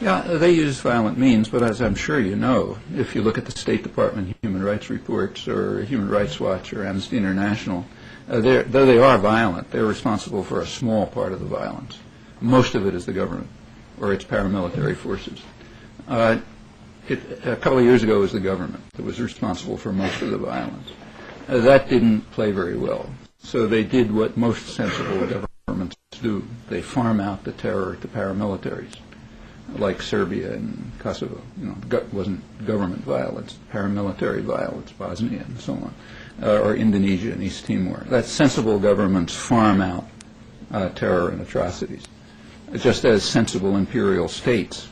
Yeah, they use violent means, but as I'm sure you know, if you look at the State Department human rights reports or Human Rights Watch or Amnesty International, though they are violent, they're responsible for a small part of the violence. Most of it is the government or its paramilitary forces. A couple of years ago, it was the government that was responsible for most of the violence. That didn't play very well. So they did what most sensible governments do. They farm out the terror to paramilitaries, like Serbia and Kosovo. It wasn't government violence, paramilitary violence, Bosnia and so on, or Indonesia and East Timor. That's sensible governments farm out terror and atrocities, just as sensible imperial states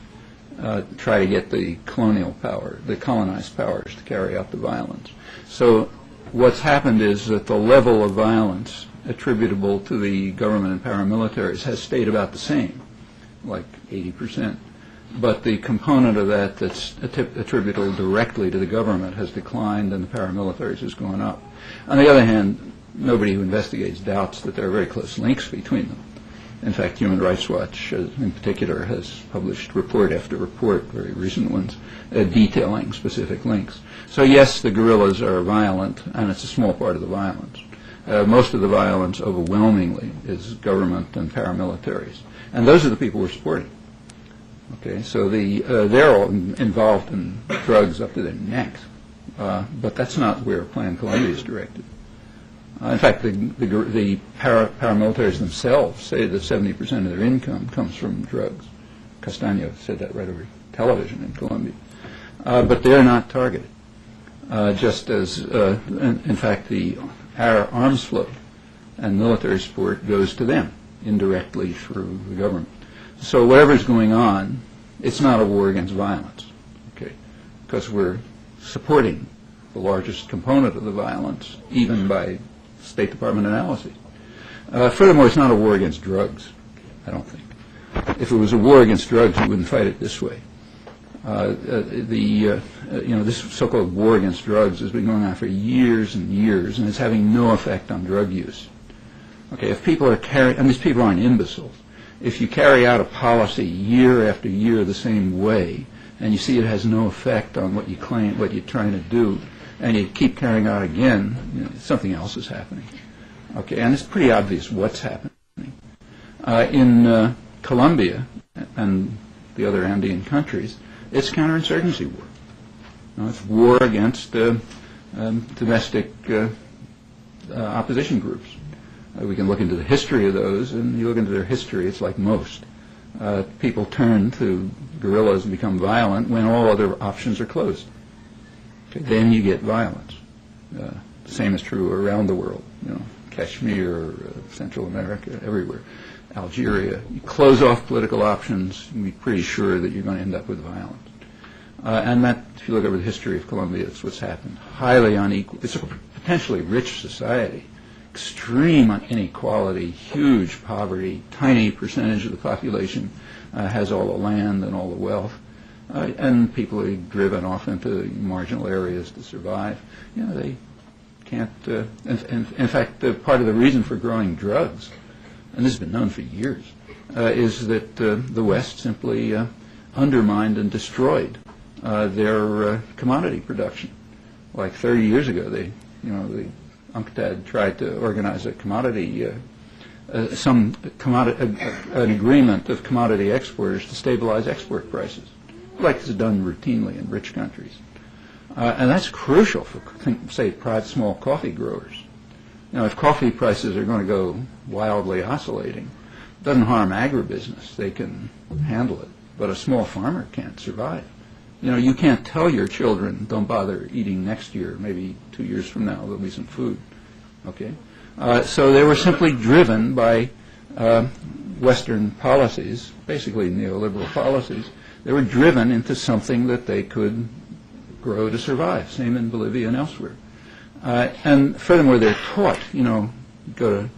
try to get the colonial power, the colonized powers to carry out the violence. So what's happened is that the level of violence attributable to the government and paramilitaries has stayed about the same, like 80%. But the component of that that's attributable directly to the government has declined and the paramilitaries has gone up. On the other hand, nobody who investigates doubts that there are very close links between them. In fact, Human Rights Watch, in particular, has published report after report, very recent ones, detailing specific links. So yes, the guerrillas are violent, and it's a small part of the violence. Most of the violence, overwhelmingly, is government and paramilitaries. And those are the people we're supporting. Okay, so they're all involved in drugs up to their necks, but that's not where Plan Colombia is directed. In fact, the paramilitaries themselves say that 70% of their income comes from drugs. Castaño said that right over television in Colombia. But they're not targeted, just as, in fact, our arms flow and military support goes to them indirectly through the government. So whatever's going on, it's not a war against violence, okay, because we're supporting the largest component of the violence, even by State Department analysis. Furthermore, it's not a war against drugs, I don't think. If it was a war against drugs, you wouldn't fight it this way. This so-called war against drugs has been going on for years and years, and it's having no effect on drug use. Okay, if people are carrying, and these people aren't imbeciles, if you carry out a policy year after year the same way, and you see it has no effect on what you claim, what you're trying to do, and you keep carrying out again, something else is happening. Okay, and it's pretty obvious what's happening. In Colombia and the other Andean countries, it's counterinsurgency war. It's war against domestic opposition groups. We can look into the history of those, and you look into their history, it's like most. People turn to guerrillas and become violent when all other options are closed. Okay, then you get violence. The same is true around the world, Kashmir, Central America, everywhere. Algeria. You close off political options, and be pretty sure that you're going to end up with violence. And that, if you look over the history of Colombia, that's what's happened. Highly unequal. It's a potentially rich society. Extreme inequality, huge poverty, tiny percentage of the population has all the land and all the wealth, and people are driven off into marginal areas to survive. They can't. In fact, part of the reason for growing drugs, and this has been known for years, is that the West simply undermined and destroyed their commodity production. Like 30 years ago, the UNCTAD tried to organize a commodity, an agreement of commodity exporters to stabilize export prices, like it's done routinely in rich countries. And that's crucial for, say, small coffee growers. If coffee prices are going to go wildly oscillating, it doesn't harm agribusiness. They can handle it. But a small farmer can't survive. You can't tell your children, don't bother eating next year, maybe 2 years from now there'll be some food. Okay? So they were simply driven by Western policies, basically neoliberal policies. They were driven into something that they could grow to survive, same in Bolivia and elsewhere. And furthermore, they're taught, go to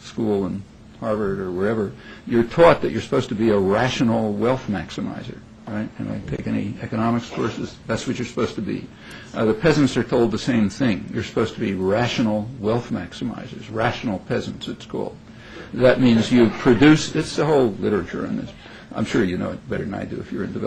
school in Harvard or wherever, you're taught that you're supposed to be a rational wealth maximizer. Right? And I take any economics courses, that's what you're supposed to be. The peasants are told the same thing. You're supposed to be rational wealth maximizers, rational peasants it's called. That means you produce, it's the whole literature on this, I'm sure you know it better than I do if you're in development.